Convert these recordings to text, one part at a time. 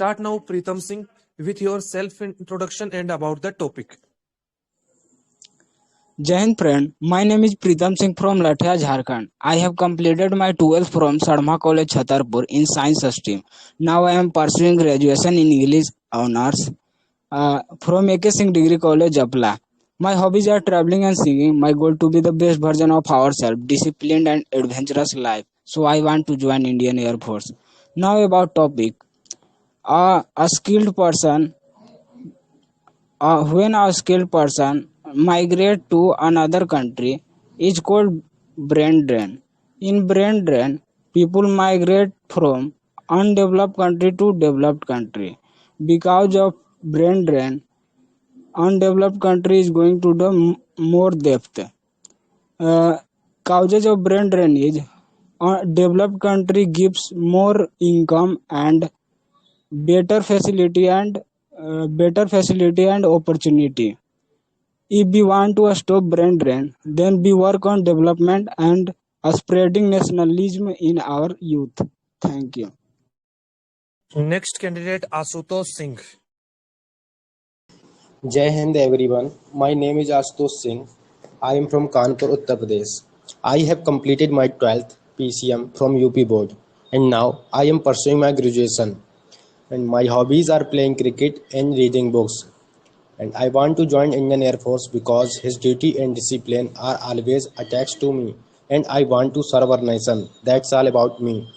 start now, Pritam Singh, with your self introduction and about the topic. Jai Hind friend, my name is Pritam Singh from Lathia, Jharkhand. I have completed my 12th from Sarma College, Chhatarpur in Science stream. Now I am pursuing graduation in English honors from AK Singh Degree College, Japla. My hobbies are traveling and singing. My goal to be the best version of ourselves, disciplined and adventurous life. So I want to join Indian Air Force. Now about topic. A skilled person when a skilled person migrates to another country is called brain drain. In brain drain, people migrate from undeveloped country to developed country. Because of brain drain, undeveloped country is going to the more depth. Uh, Causes of brain drain is developed country gives more income and better facility and opportunity. If we want to stop brain drain, then we work on development and spreading nationalism in our youth. Thank you. Next candidate, Asutosh Singh. Jai Hind everyone. My name is Ashutosh Singh. I am from Kanpur, Uttar Pradesh. I have completed my 12th PCM from UP board and now I am pursuing my graduation. And my hobbies are playing cricket and reading books. And I want to join Indian Air Force because his duty and discipline are always attached to me. And I want to serve our nation. That's all about me.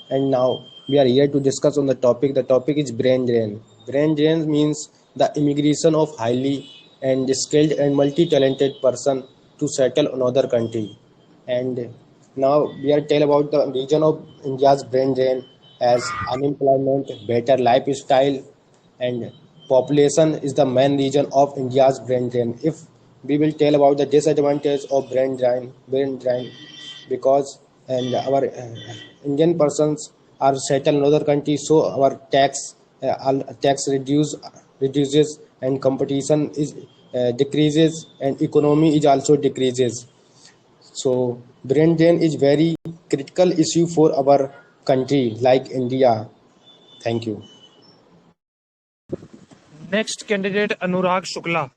And now we are here to discuss on the topic. The topic is brain drain. Brain drain means the immigration of highly and skilled and multi-talented person to settle another country. And now we are tell about the reason of India's brain drain as unemployment, better lifestyle, and population is the main reason of India's brain drain. If we will tell about the disadvantage of brain drain, because and our Indian persons are settled in other countries, so our tax reduces and competition is decreases and economy is also decreases. So brain drain is very critical issue for our country like India. Thank you. Next candidate, Anurag Shukla.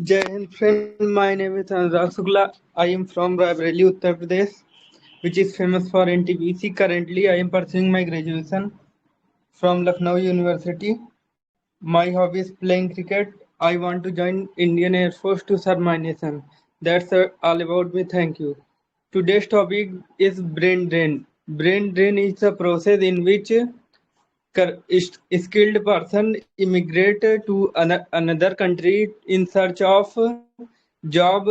Jai Hind friend, my name is Anurag Shukla. I am from Raebareli, Uttar Pradesh, which is famous for NTPC. Currently, I am pursuing my graduation from Lucknow University. My hobby is playing cricket. I want to join Indian Air Force to serve my nation. That's all about me. Thank you. Today's topic is brain drain. Brain drain is a process in which skilled person immigrate to another country in search of job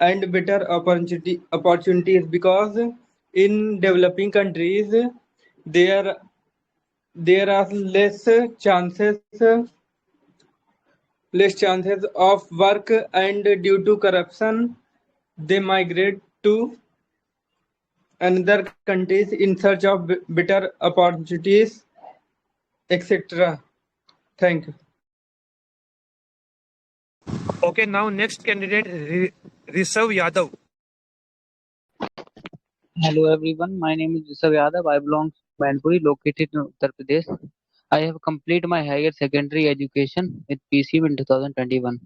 and better opportunities, because in developing countries there there are less chances of work, and due to corruption they migrate to another countries in search of better opportunities, etc. Thank you. Okay, now next candidate, Rishabh Yadav. Hello everyone, my name is Rishabh Yadav. I belong to Mainpuri, located in Uttar Pradesh. I have completed my higher secondary education with PCU in 2021.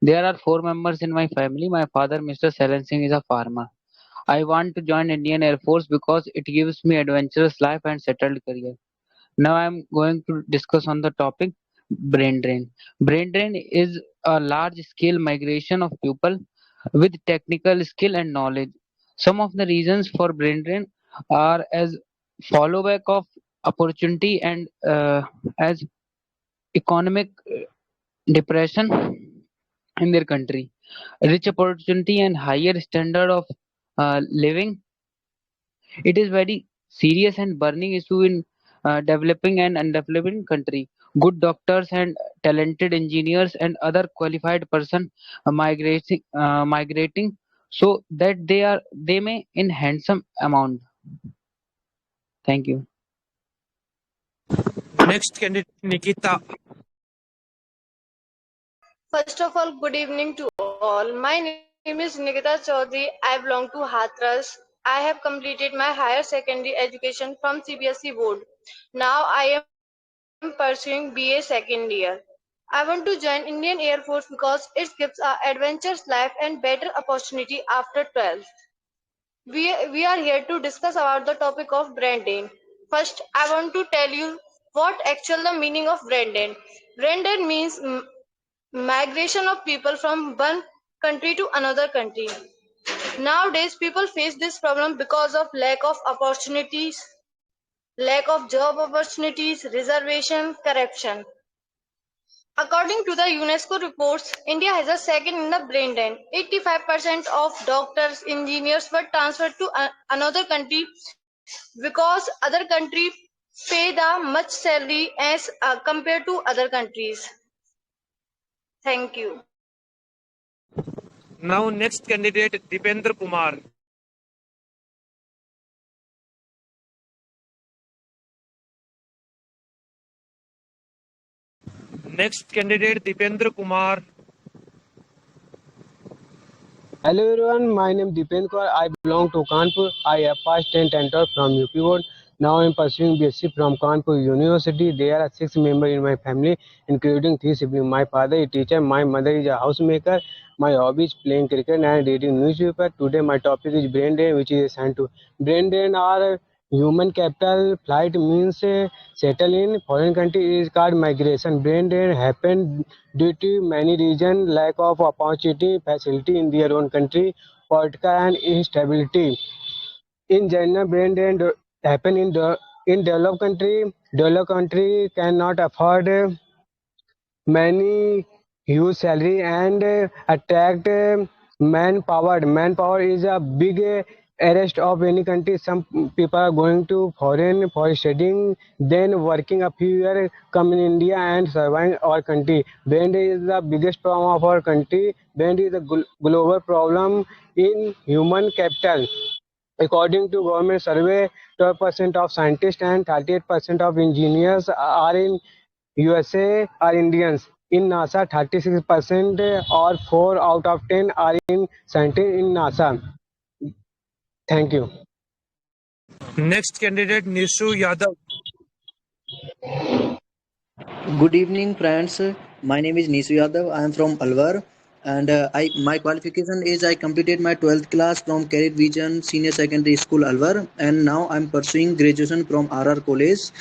There are 4 members in my family. My father, Mr. Sailen Singh, is a farmer. I want to join Indian Air Force because it gives me adventurous life and settled career. Now I am going to discuss on the topic brain drain. Brain drain is a large scale migration of people with technical skill and knowledge. Some of the reasons for brain drain are as follow back of opportunity and as economic depression in their country, rich opportunity and higher standard of living. It is very serious and burning issue in developing and undeveloping country. Good doctors and talented engineers and other qualified person migrating so that they may in handsome amount. Thank you. Next candidate, Nikita. First of all, good evening to all. My name is Nikita Chaudhary. I belong to Hathras, I have completed my higher secondary education from CBSE board. Now I am pursuing BA second year. I want to join Indian Air Force because it gives a adventurous life and better opportunity after 12th. We are here to discuss about the topic of brain drain. First, I want to tell you what actual the meaning of brain drain. Brain drain means migration of people from one country to another country. Nowadays, people face this problem because of lack of opportunities, lack of job opportunities, reservation, corruption. According to the UNESCO reports, India has a second in the brain drain. 85% of doctors, engineers were transferred to another country because other countries pay the much salary as compared to other countries. Thank you. Now, next candidate, Dipendra Kumar. Next candidate, Dipendra Kumar. Hello everyone, my name is Dipen Kaur. I belong to Kanpur. I have passed 10th and 12th from UP board. Now I am pursuing BSc from Kanpur University. There are 6 members in my family, including 3 siblings. My father is a teacher, my mother is a housemaker. My hobby is playing cricket and reading newspaper. Today my topic is brain drain, which is assigned to brain drain are human capital flight means settle in foreign country is called migration. Brain drain happen due to many reasons, lack of opportunity, facility in their own country, political and instability. In general, brain drain happen in developed country. Developed country cannot afford many huge salary and attract manpower. Manpower is a big arrest of any country. Some people are going to foreign for studying, then working a few years, come in India and survive our country. Brain drain is the biggest problem of our country. Brain drain is a global problem in human capital. According to government survey, 12% of scientists and 38% of engineers are in USA are Indians. In NASA, 36% or 4 out of 10 are in scientists in NASA. Thank you. Next candidate, Nishu Yadav. Good evening, friends. My name is Nisu Yadav. I am from Alwar, and my qualification is I completed my 12th class from Carrot Vision Senior Secondary School, Alwar, and now I am pursuing graduation from RR College,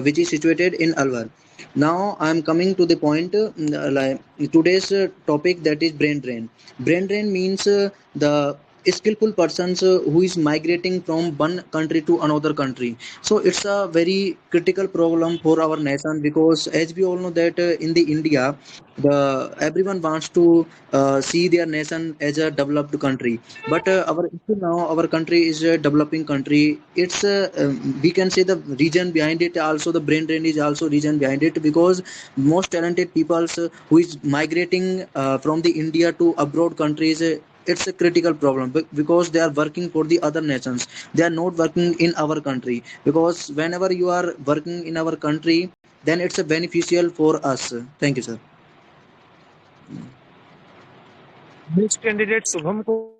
which is situated in Alwar. Now I am coming to the point. Like today's topic, that is brain drain. Brain drain means the skillful persons who is migrating from one country to another country. So it's a very critical problem for our nation, because as we all know that in the India, the everyone wants to see their nation as a developed country, but our still now our country is a developing country. It's we can say the reason behind it, also the brain drain is also reason behind it, because most talented people who is migrating from the India to abroad countries, it's a critical problem because they are working for the other nations. They are not working in our country, because whenever you are working in our country, then it's a beneficial for us. Thank you, sir. Next candidate, Shubham Kumar.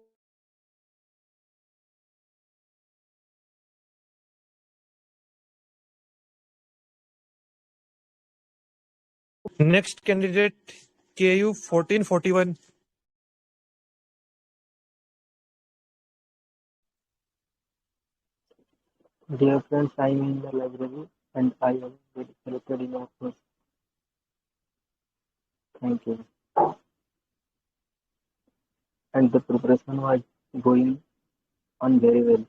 Next candidate, KU 1441. Dear friends, I am in the library and I have been selected in your course. Thank you. And the preparation was going on very well.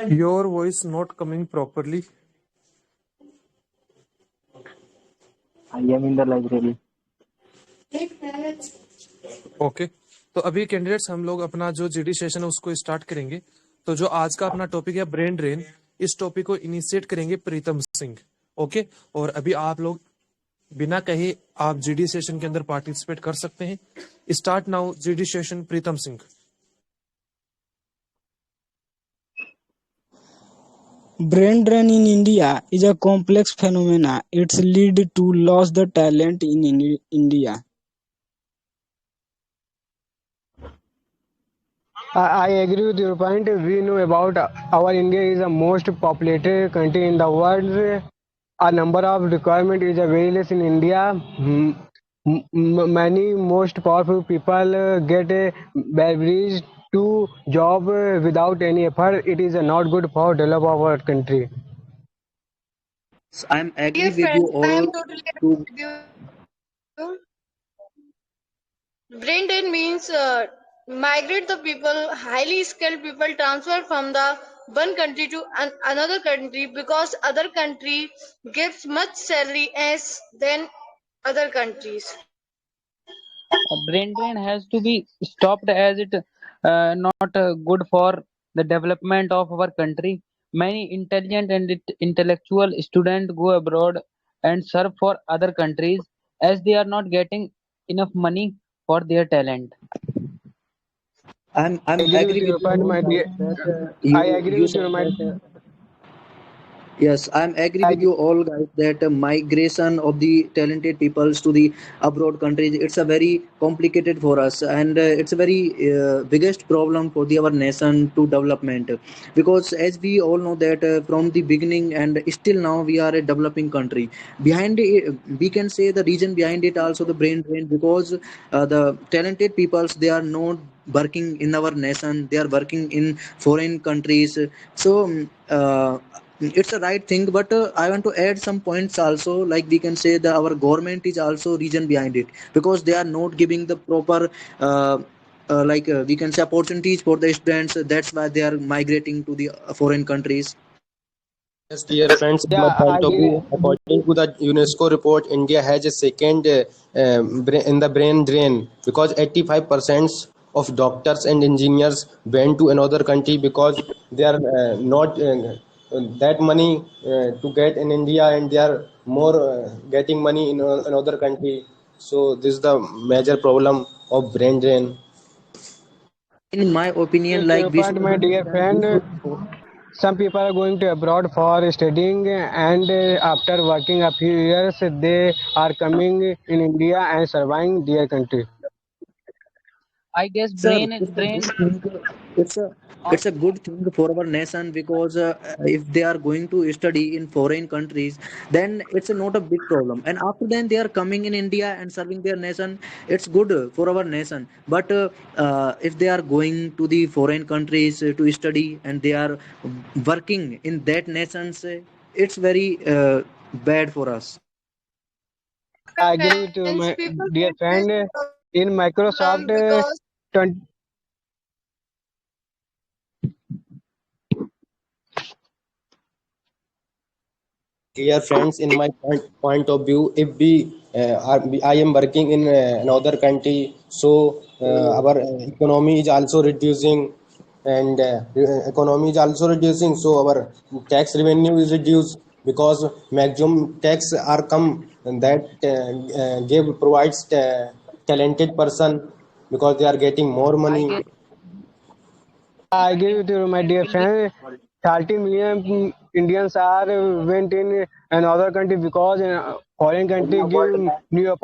Your voice not coming properly. I am in the library. Okay तो अभी candidates हम लोग अपना जो GD session है उसको start करेंगे। तो जो आज का अपना टॉपिक है ब्रेन ड्रेन, इस टॉपिक को इनिशिएट करेंगे प्रीतम सिंह। ओके, और अभी आप लोग बिना कहे आप जीडी सेशन के अंदर पार्टिसिपेट कर सकते हैं। Start now GD session, Pritam Singh. Brain drain in India is a complex phenomena. It's lead to loss the talent in India. I agree with your point. We know about our India is the most populated country in the world. A number of requirement is very less in India. Many most powerful people get a beverage to job without any effort. It is not good for develop our country. I'm agree Dear with you friends, I all am totally to agree with you. Brain drain means migrate the people, highly skilled people transfer from the one country to another country because other country gives much salary as than other countries. Brain drain has to be stopped as it not good for the development of our country. Many intelligent and intellectual students go abroad and serve for other countries as they are not getting enough money for their talent. I I'm agree with agree with your you point, all my guys dear. that I you agree you with said you, my. that yes, I'm agree with I, you all guys that migration of the talented peoples to the abroad countries, it's a very complicated for us, and it's a very biggest problem for the our nation to development, because as we all know that from the beginning and still now we are a developing country. Behind it, we can say the reason behind it also the brain drain, because the talented peoples they are not working in our nation, they are working in foreign countries. So it's a right thing, but I want to add some points also, like we can say that our government is also reason behind it, because they are not giving the proper we can say opportunities for the students. That's why they are migrating to the foreign countries. Yes, dear friends, in my yeah, I point of agree. view, according to the UNESCO report, India has a second in the brain drain because 85% of doctors and engineers went to another country because they are not that money to get in India, and they are more getting money in another country. So this is the major problem of brain drain. In my opinion, With like your we point, should my dear understand, we friend. should Some people are going to abroad for studying, and after working a few years, they are coming in India and surviving their country. I guess Sir, brain it's a drain. good thing. It's a it's a good thing for our nation, because if they are going to study in foreign countries, then it's not a big problem. And after then they are coming in India and serving their nation. It's good for our nation. But if they are going to the foreign countries to study and they are working in that nations, it's very bad for us. I agree with you, Friends, my people dear face this friend. In Microsoft problem because 20, Dear friends, in my point of view, if I am working in another country, so our economy is also reducing, and economy is also reducing, so our tax revenue is reduced because maximum tax are come that give provides talented person because they are getting more I money. guess I agree with you, my it dear will be friend. 30 million Indians are went in another country because foreign country give new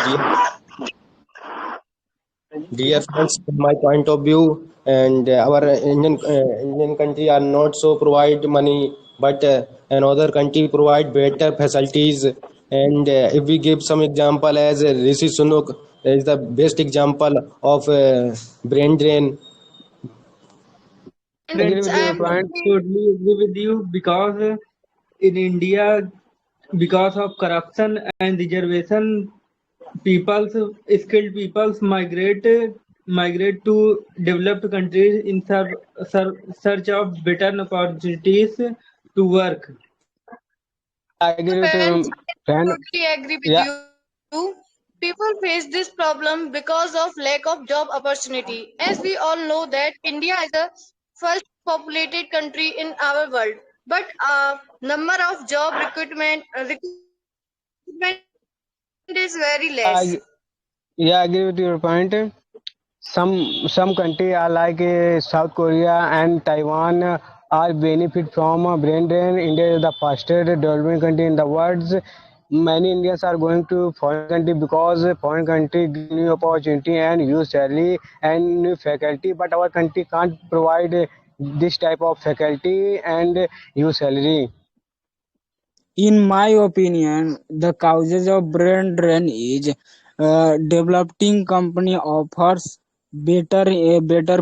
Dear Dear friends, from my point of view, and our Indian country are not so provide money, but another country provide better facilities. And if we give some example, as Rishi Sunuk is the best example of brain drain. I agree friends, with I your am point. Totally agree with you because in India, because of corruption and reservation, people's skilled peoples migrate to developed countries in search of better opportunities to work. I agree with Parents, your I friend. totally agree with Yeah, you. People face this problem because of lack of job opportunity. As we all know that India is the first populated country in our world, but number of job recruitment is very less. I, yeah, I agree with your point. some country are like South Korea and Taiwan are benefit from brain drain. India is the fastest developing country in the world. Many Indians are going to foreign country because foreign country give new opportunity and use salary and new faculty. But our country can't provide this type of faculty and use salary. In my opinion, the causes of brain drain is developing company offers better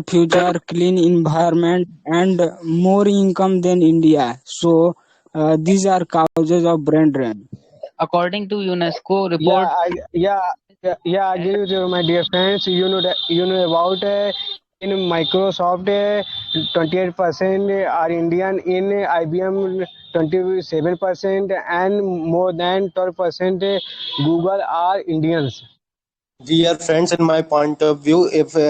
future, clean environment, and more income than India. So these are causes of brain drain. According to UNESCO Yeah, report, I agree with you, my dear friends. You know about in Microsoft, 28% are Indian. In IBM, 27%, and more than 12% Google are Indians. Dear friends, in my point of view, if we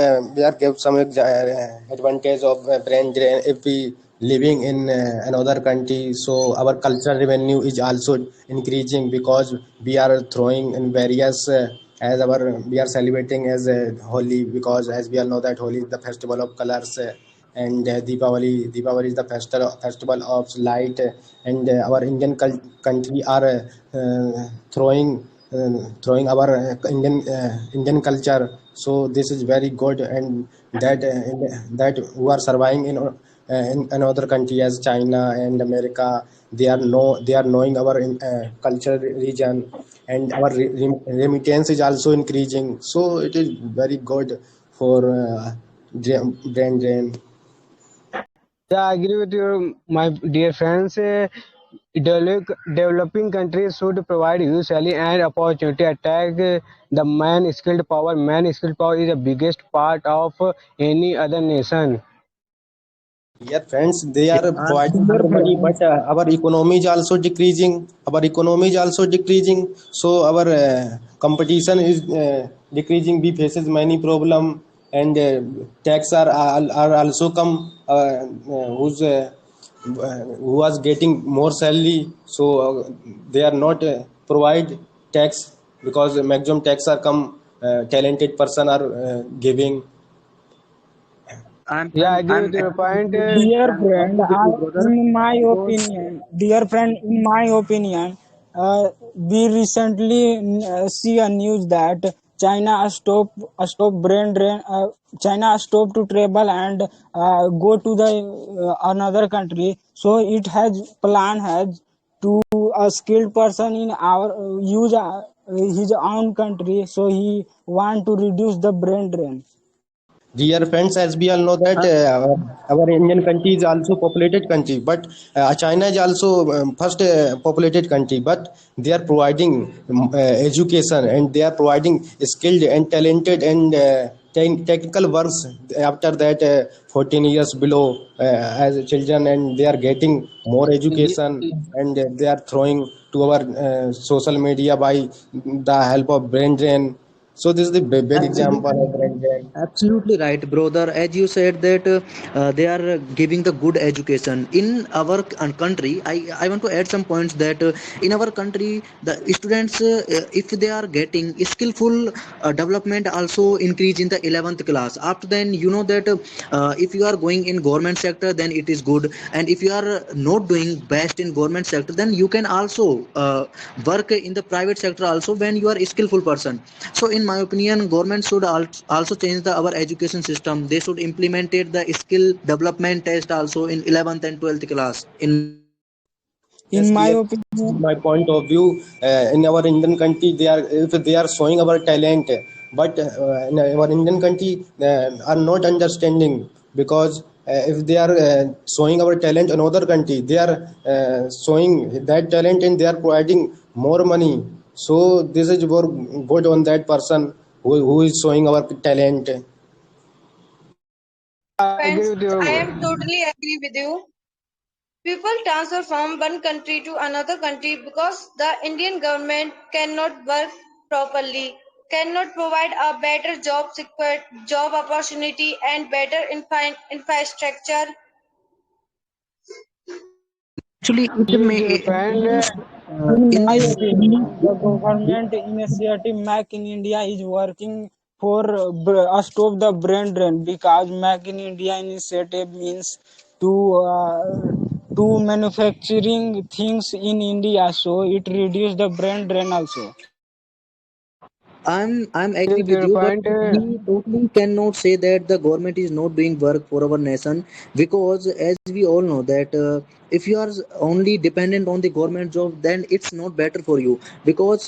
are give some advantage of brain drain, if we living in another country, so our cultural revenue is also increasing because we are throwing in various as our we are celebrating as Holi, because as we all know that Holi is the festival of colors. And Deepavali is the festival of light, and our Indian country are throwing our Indian culture. So this is very good, and that who are surviving in another country as China and America, they are knowing our culture region, and our remittance is also increasing. So it is very good for brain drain. Yeah, I agree with you, my dear friends. Developing countries should provide usually and opportunity attack the man skilled power. Man skilled power is the biggest part of any other nation. Yeah, friends, they Yeah, are providing Dear more money, friends, but our economy is also decreasing. Our economy is also decreasing, so our competition is decreasing. We faces many problem, and tax are also come. Who was getting more salary, so they are not provide tax, because maximum tax are come. Talented person are giving. Yeah, I agree with your point. Dear friend, agree with you, brother. Because in my opinion, we recently see a news that China stop brain drain. China stop to travel and go to the another country. So it has plan has to a skilled person in our use his own country. So he want to reduce the brain drain. Dear friends, as we all know that our Indian country is also populated country, but China is also first populated country. But they are providing education, and they are providing skilled and talented and technical works. After that, 14 years below as children, and they are getting more education, and they are throwing to our social media by the help of brain drain. So this is the big example absolutely, of brain drain. absolutely right, brother. As you said that they are giving the good education in our country. I want to add some points that in our country, the students, if they are getting skillful development, also increase in the 11th class. After then, you know that if you are going in government sector, then it is good, and if you are not doing best in government sector, then you can also work in the private sector also when you are a skillful person. So in my opinion, government should also change our education system. They should implement it, the skill development test also in 11th and 12th class. In In Yes, my dear. opinion, My point of view, in our Indian country, they are if they are showing our talent, but in our Indian country are not understanding, because if they are showing our talent in another country, they are showing that talent and they are providing more money. So this is more good on that person who is showing our talent. I agree Friends, with you. I am totally agree with you. People transfer from one country to another country because the Indian government cannot work properly, cannot provide a better job opportunity and better infrastructure. actually, I it agree with may your friend. in in my opinion, the government initiative Make in India is working for stop the brain drain, because Make in India initiative means to manufacturing things in India, so it reduce the brain drain also. I'm agree With with your you, but point, we totally cannot say that the government is not doing work for our nation, because as we all know that if you are only dependent on the government job, then it's not better for you, because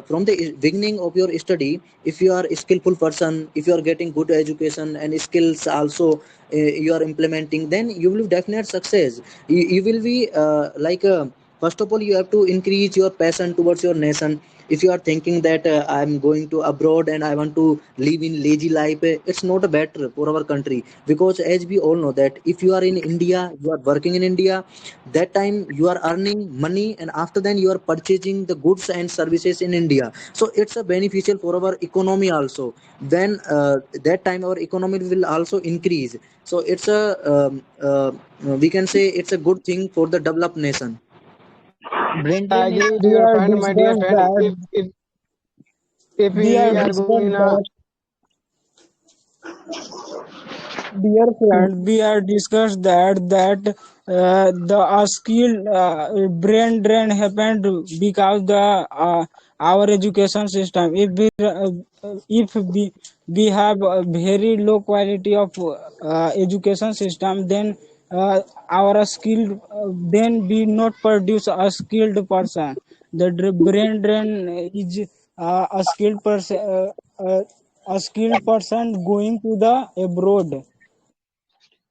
from the beginning of your study, if you are a skillful person, if you are getting good education and skills also you are implementing, then you will definite success. You will be first of all, you have to increase your passion towards your nation. If you are thinking that I'm going to abroad and I want to live in lazy life, it's not a better for our country, because as we all know that if you are in India, you are working in India, that time you are earning money, and after then you are purchasing the goods and services in India. So it's a beneficial for our economy also. Then that time our economy will also increase. So it's a we can say it's a good thing for the developed nation. Brain I drain is agree with We your are point, my dear discussed friend. that If we are we are going discussed in a that Dear friend, we are discussed that the skill brain drain happened because the our education system. If we have a very low quality of education system, then our skill then we not produce a skilled person. The brain drain is a skilled person. A skilled person going to the abroad.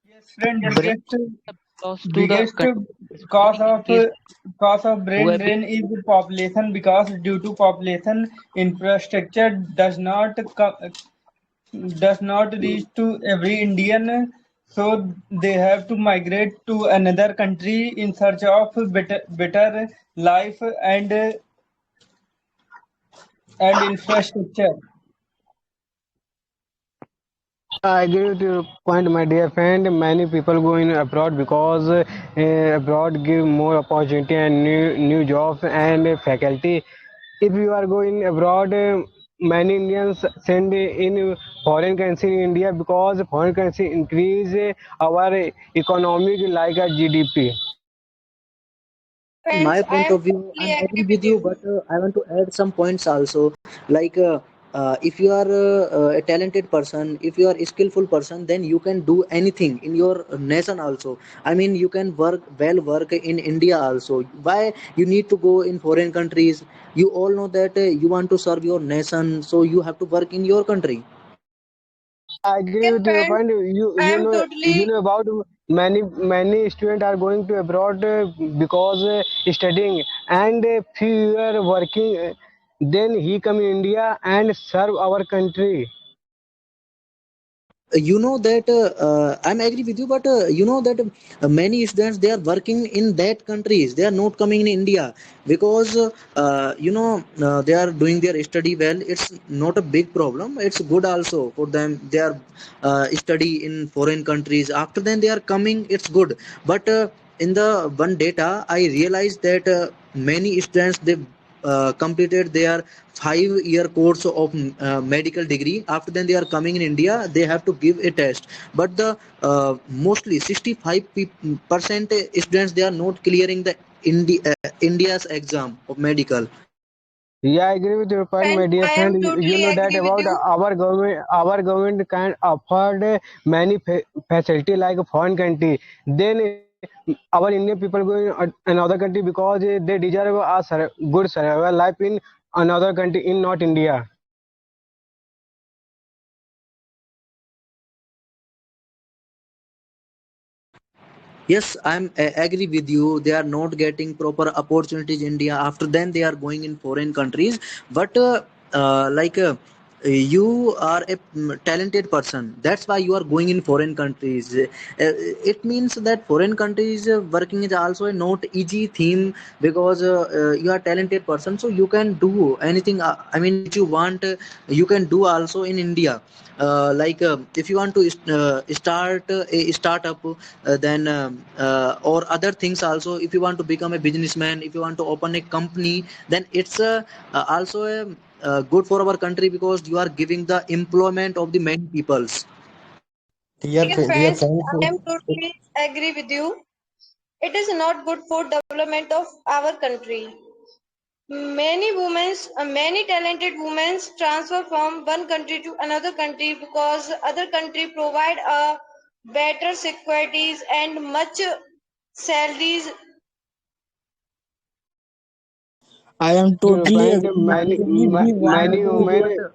Yes, friend. brain loss to the Biggest country, cause especially in of case cause of who brain have been drain is population, because due to population, infrastructure does not reach to every Indian, so they have to migrate to another country in search of better life and infrastructure. I agree with your point, my dear friend. Many people go in abroad because abroad give more opportunity and new jobs and faculty. If you are going abroad, many Indians send in foreign currency in India, because foreign currency increase our economic like a GDP. In my Friends, I point am of view, totally I'm agree agree with with you, you. but I want to add some points also. Like if you are a talented person, if you are a skillful person, then you can do anything in your nation also. I mean, you can work in India also. Why you need to go in foreign countries? You all know that you want to serve your nation, so you have to work in your country. I agree Second with your friend, point. I am You totally know about many students are going to abroad because studying, and few are working. Then he come in India and serve our country. You know that I'm agree with you, but you know that many students they are working in that countries, they are not coming in India, because they are doing their study well. It's not a big problem, it's good also for them. They are study in foreign countries, after then they are coming, it's good. But in the one data I realized that many students they completed their 5 year course of medical degree, after then they are coming in India, they have to give a test. But the mostly 65% students they are not clearing the India's exam of medical. Yeah, I agree with your point, my friends, dear I am friend. You totally know that agree with about you. our government can afford many facility like a foreign country. Then our Indian people go in another country because they deserve a good survival life in another country, in not India. Yes, I'm agree with you. They are not getting proper opportunities in India. After then, they are going in foreign countries. But you are a talented person. That's why you are going in foreign countries. It means that foreign countries working is also a not easy theme, because you are talented person, so you can do anything. I mean, which you want, you can do also in India. If you want to start a startup, then or other things also, if you want to become a businessman, if you want to open a company, then it's also a good for our country because you are giving the employment of the many peoples. Dear Dear friends, friends, I am totally agree with you. It is not good for development of our country. Many talented women transfer from one country to another country because other country provide a better securities and much salaries. I am Your totally point, agree with you. If we want to,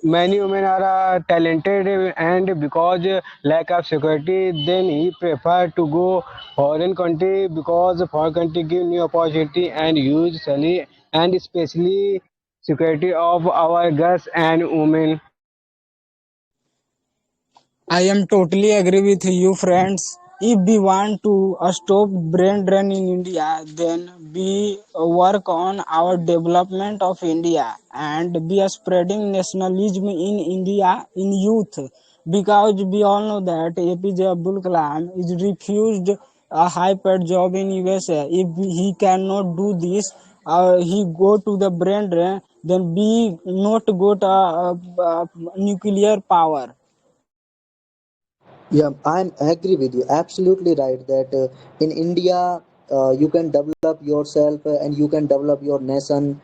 many women are talented, and because lack of security, then he prefer to go foreign country because foreign country give new opportunity and huge salary, and especially security of our girls and women. I am totally agree with you, friends. If we want to stop brain drain in India, then we work on our development of India and we are spreading nationalism in India in youth because we all know that APJ Abdul Kalam is refused a high-paid job in USA. If he cannot do this, he go to the brain drain, then we not got nuclear power. Yeah, I'm agree with you. Absolutely right. That in India, you can develop yourself and you can develop your nation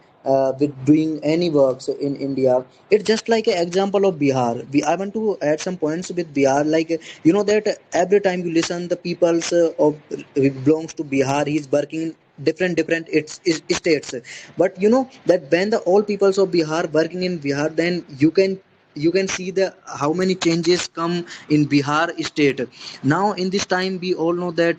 with doing any works in India. It's just like an example of Bihar. I want to add some points with Bihar. Like you know that every time you listen, the people's of belongs to Bihar. He's working in different states. But you know that when the all peoples of Bihar working in Bihar, then you can see the how many changes come in Bihar state. Now in this time we all know that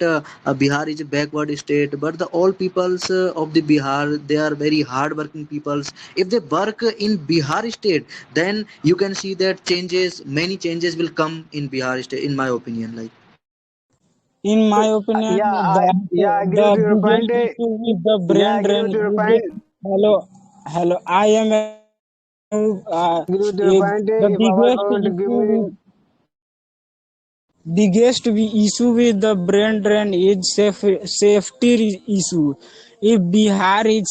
Bihar is a backward state, but the all peoples of the Bihar, they are very hard working peoples. If they work in Bihar state, then you can see that many changes will come in Bihar state, in my opinion. Like In my opinion, I agree with the your point. biggest issue with the Yeah, brain I agree drain with your is point. hello. I am Agree with your if point. the If our government give me biggest issue with the brain drain is safety issue. If Bihar is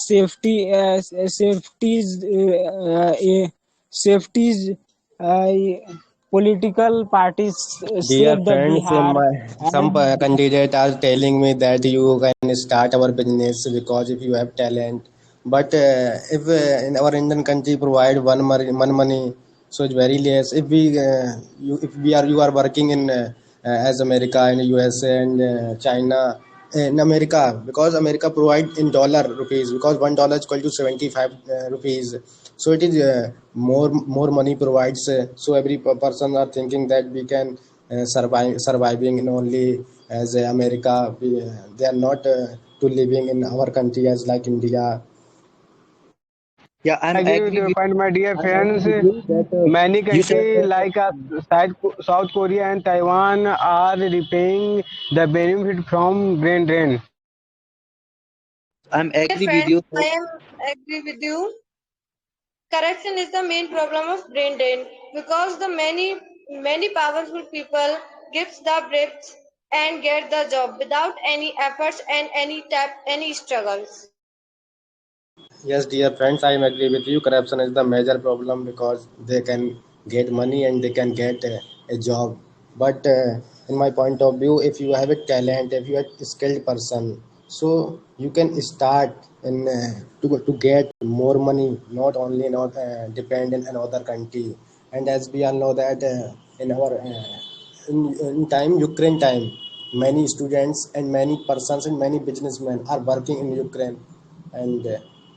safeties uh, political parties dear save the friends, Bihar some and candidates are telling me that you can start our business because if you have talent. But if in our Indian country provide one money, so it's very less. If you are working in as America and USA and China in America, because America provide in dollar rupees, because $1 is equal to 75 rupees, so it is more money provides, so every person are thinking that we can surviving in only as America. They are not to living in our country as like India. yeah, I agree with your point, my dear I'm agree friends. with you that Many you said countries that like South Korea and Taiwan are repaying the benefit from brain drain. I'm Dear agree with friends, you. I am agree with you. Corruption is the main problem of brain drain because the many powerful people gives the bribes and get the job without any efforts and any struggles. Yes, dear friends, I am agree with you. Corruption is the major problem because they can get money and they can get a job. But in my point of view, if you have a talent, if you are a skilled person, so you can start in to get more money, not only not depend in another country. And as we all know that in our in time Ukraine time, many students and many persons and many businessmen are working in Ukraine, and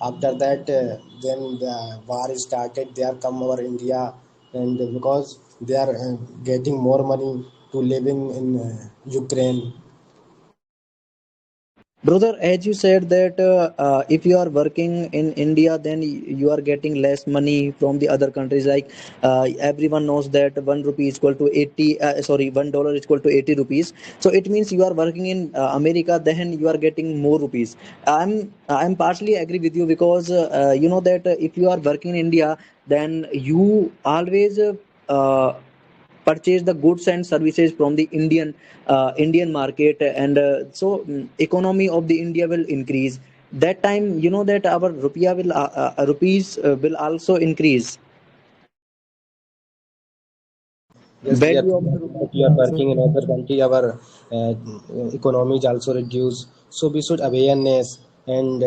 after that then the war is started, they are come over India, and because they are getting more money to living in Ukraine. Brother, as you said that if you are working in India, then you are getting less money from the other countries. Like everyone knows that 1 rupee is equal to 80. Sorry, $1 is equal to 80 rupees. So it means you are working in America, then you are getting more rupees. I'm partially agree with you because you know that if you are working in India, then you always purchase the goods and services from the Indian market, and so economy of the India will increase. that time you know that our rupees will also increase. Yes, dear Value of friends, the now rupees that we will are also working in other country, our economy is also reduced. So we should awareness and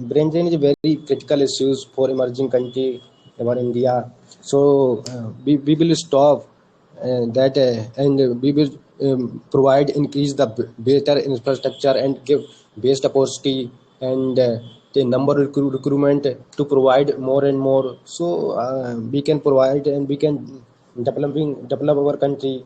brain drain is a very critical issues for emerging country, our India. So we will stop that and we will provide increase the better infrastructure and give best opportunity and the number of recruitment to provide more and more. So we can provide and we can develop our country.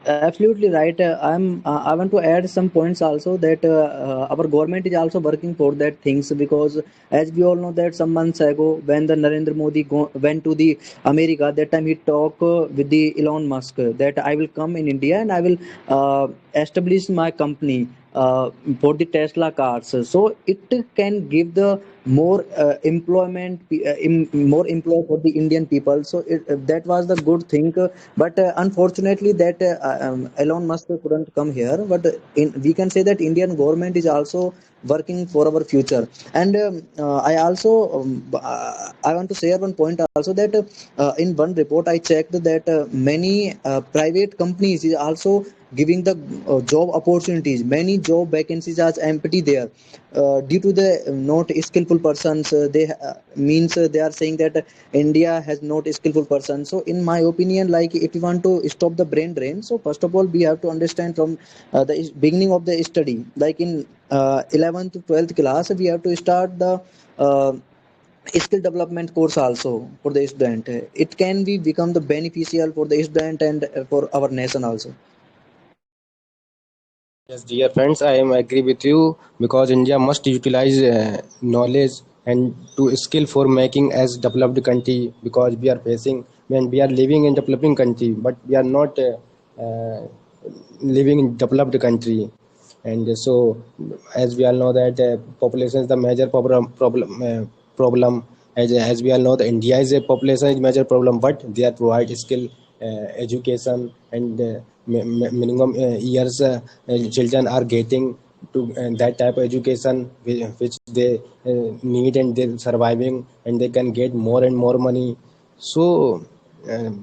absolutely right. I want to add some points also that our government is also working for that things, because as we all know that some months ago when the Narendra Modi went to the America, that time he talked with the Elon Musk that I will come in India and I will establish my company for the Tesla cars. So it can give the more more employ for the Indian people. So that was the good thing. But unfortunately, that Elon Musk couldn't come here. But we can say that Indian government is also working for our future. And I also I want to share one point also that in one report I checked that many private companies is also giving the job opportunities. Many job vacancies are empty there due to the not skillful persons. They means they are saying that India has not skillful persons. So in my opinion, like if you want to stop the brain drain, so first of all we have to understand from the beginning of the study, like in 11th to 12th class we have to start the skill development course also for the student. It can be become the beneficial for the student and for our nation also. Yes, dear friends, I am agree with you because India must utilize knowledge and to skill for making as developed country because we are facing when we are living in developing country, but we are not living in developed country. And so, as we all know that population is the major problem. As we all know, the India is a population is major problem, but they are provide skill, education, and minimum years children are getting to that type of education which they need and they're surviving and they can get more and more money. So,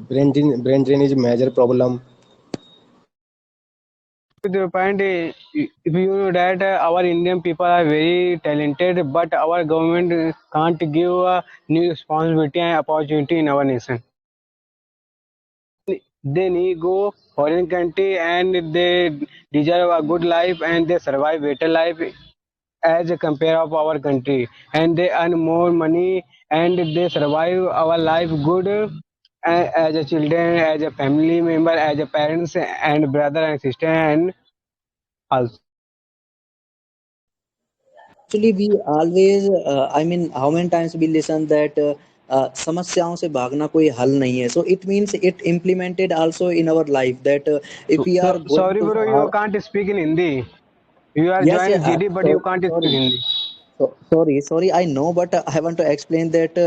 brain drain is a major problem. The point if you know that our Indian people are very talented, but our government can't give a new responsibility and opportunity in our nation. They need go foreign country and they deserve a good life and they survive better life as a compare of our country, and they earn more money and they survive our life good as a children, as a family member, as a parents and brother and sister and also. Actually we always I mean how many times we listen that समस्याओं से भागना कोई हल नहीं है. So it means it implemented also in our life that if we are So going sorry to bro, far. you can't speak in Hindi. You are Yes, joined yeah, GD but you so, can't speak sorry. Hindi. Sorry, I know, but I want to explain that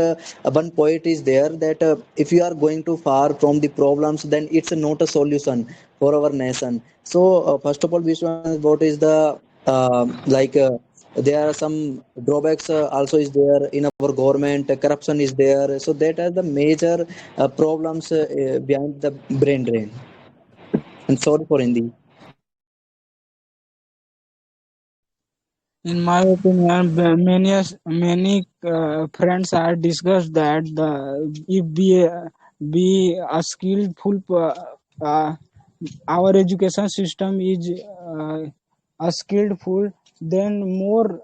one point is there that if you are going too far from the problems, then it's not a solution for our nation. So, first of all, Vishwan, what is the like? There are some drawbacks also is there in our government. Corruption is there, so that are the major problems behind the brain drain. And sorry for Hindi. In my opinion, many friends are discussed that if be a uh, our education system is a skillful, then more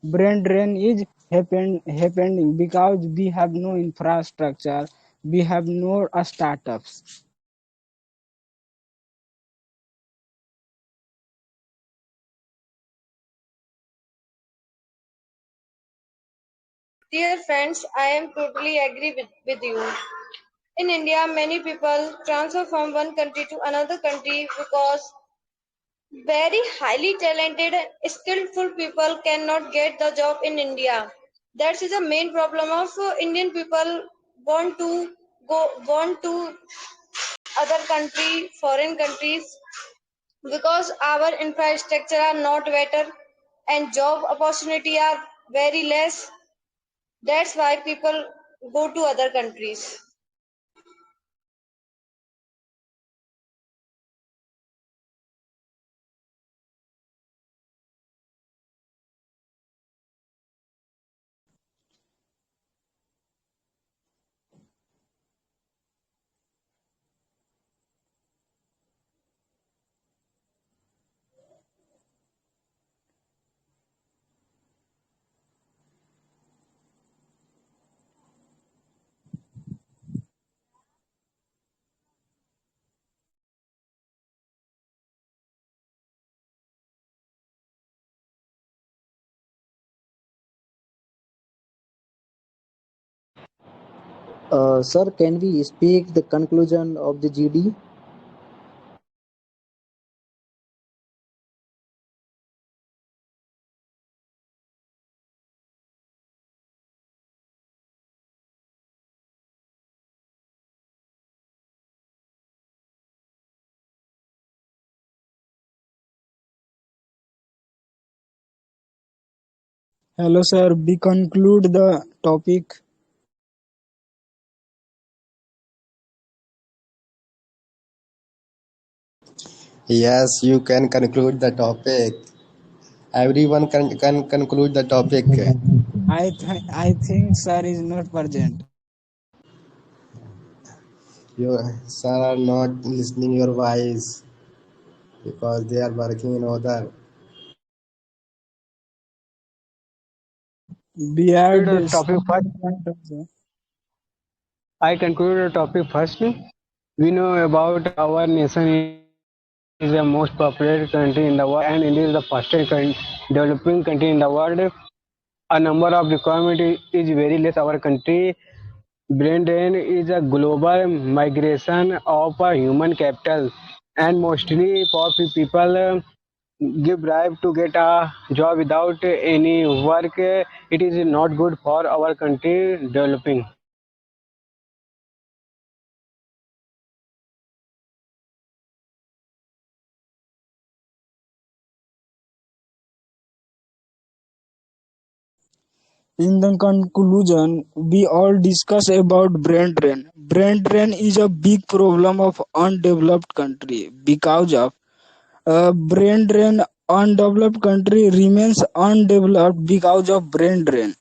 brain drain is happening because we have no infrastructure, we have no startups. Dear friends, I am totally agree with you. In India, many people transfer from one country to another country because very highly talented and skillful people cannot get the job in India. That is the main problem of Indian people want to want to other country, foreign countries, because our infrastructure are not better and job opportunity are very less. That's why people go to other countries. Sir, can we speak the conclusion of the GD? Hello, sir. We conclude the topic. Yes, you can conclude the topic. Everyone can conclude the topic. I think sir is not present. You sir are not listening your voice because they are working in other. We had The topic some first. point also. I conclude the topic first. We know about our nation is the most populated country in the world, and India is the fastest developing country in the world. A number of requirement is very less. Our country brain drain is a global migration of human capital, and mostly for people give bribe to get a job without any work. It is not good for our country developing. In the conclusion, we all discuss about brain drain. Brain drain is a big problem of undeveloped country because of brain drain. Undeveloped country remains undeveloped because of brain drain.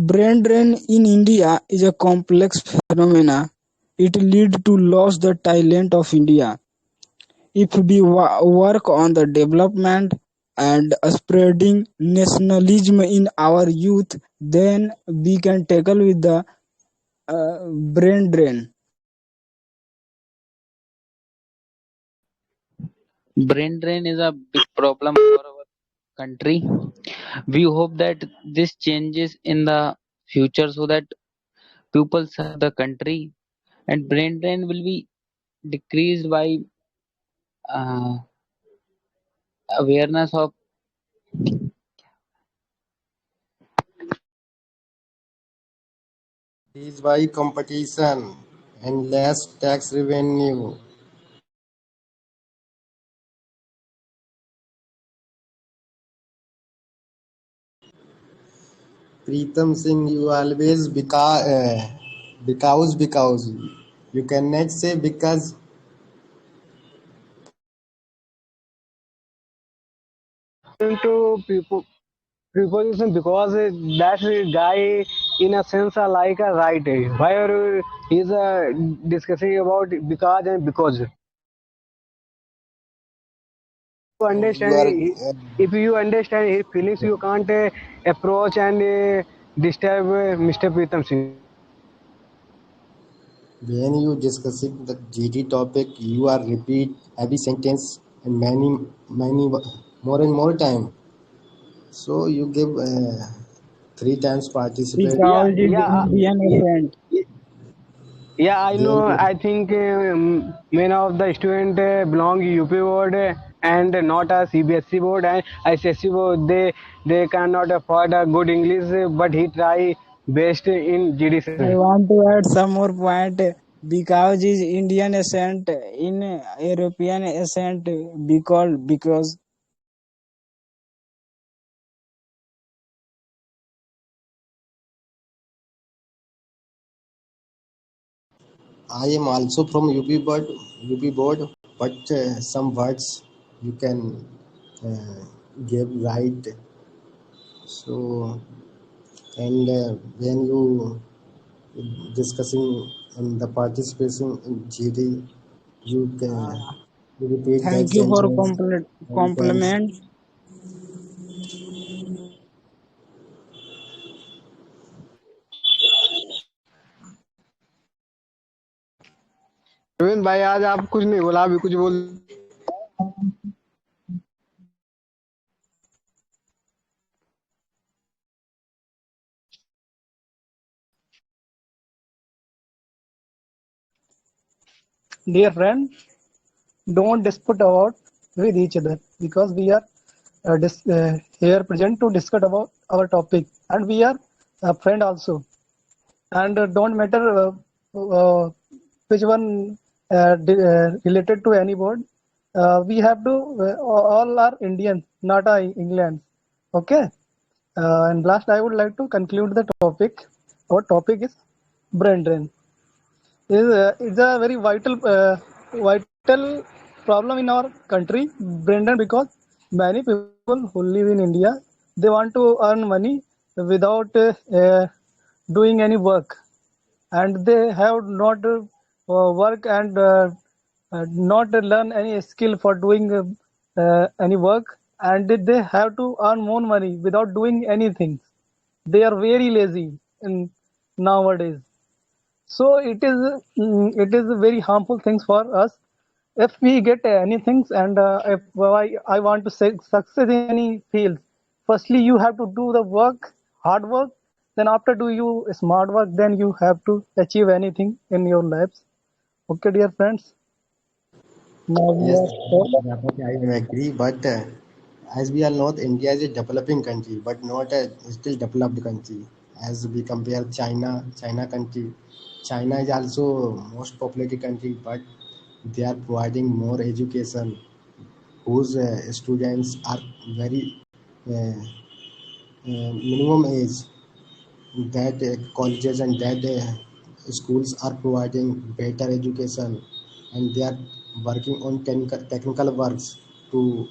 Brain drain in India is a complex phenomena. It leads to loss the talent of India. If we work on the development and spreading nationalism in our youth, then we can tackle with the brain drain. Brain drain is a big problem for our country. We hope that this changes in the future so that people serve the country and brain drain will be decreased by uh, awareness of Is by competition and less tax revenue. Pritam Singh, you always because you cannot say because To people preposition because that guy in a sense are like a right where he's discussing about because and because you you understand are if you understand his feelings you can't approach and disturb Mr. Pritam Singh. when you discussing the GD topic, you are repeat every sentence and many more and more time. So you give three times participate. yeah Because is yeah Indian accent. yeah, I know. Then I think many of the student belong UP board and not a CBSE board and ICSE board. They cannot afford a good English, but he try best in GD I session. want to add some more point. Because is Indian accent in European accent because I am also from UP board, but some words you can give right. So, and when you discussing in the participation in GD, you can repeat that thank you for sentence and then. compliment. Praveen भाई आज आप कुछ नहीं बोला, अभी कुछ बोल। Dear friend, don't dispute about with each other because we are here present to discuss about our topic and we are a friend also. And don't matter which one related to any board. We have to all are Indian, not England. Okay. And last, I would like to conclude the topic. Our topic is brain drain. It's a very vital problem in our country, Brendan, because many people who live in India, they want to earn money without doing any work, and they have not work and not learn any skill for doing any work, and they have to earn more money without doing anything. They are very lazy in nowadays. So it is very harmful things for us if we get anything, and if I want to say success in any field. Firstly, you have to do the work, hard work. Then after do you smart work, then you have to achieve anything in your lives. Okay, dear friends. Now we Yes, are. Prajapati, I agree. But as we all know, India is a developing country, but not a still developed country. As we compare China country, China is also most populated country, but they are providing more education, whose students are very minimum age that colleges and that schools are providing better education, and they are working on technical works to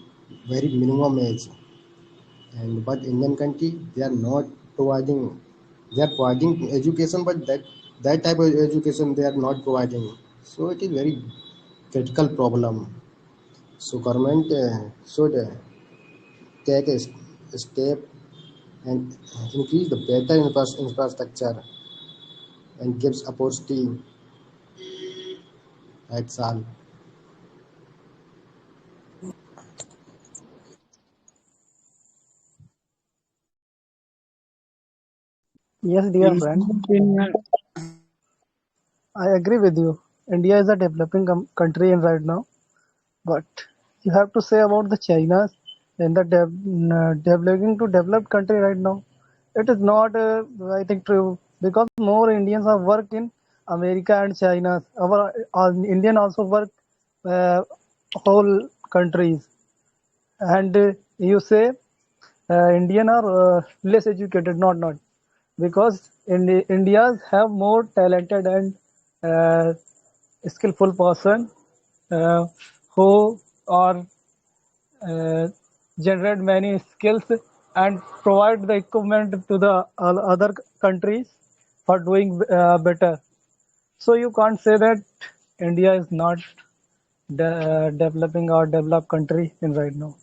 very minimum age. And but Indian country, they are not providing, they are providing education, but that type of education they are not providing. So it is very critical problem. So government should take a step and increase the better infrastructure and gives opportunity. That's all. Yes, dear In friend. my opinion, I agree with you. India is a developing country in right now, but you have to say about the China and the developing to developed country right now. It is not, I think, true because more Indians are work in America and China. Our Indian also work whole countries, and you say Indian are less educated, not because India's have more talented and uh, skillful person uh, who are uh, generate many skills and provide the equipment to the other countries for doing better. So you can't say that India is not developing or developed country in right now.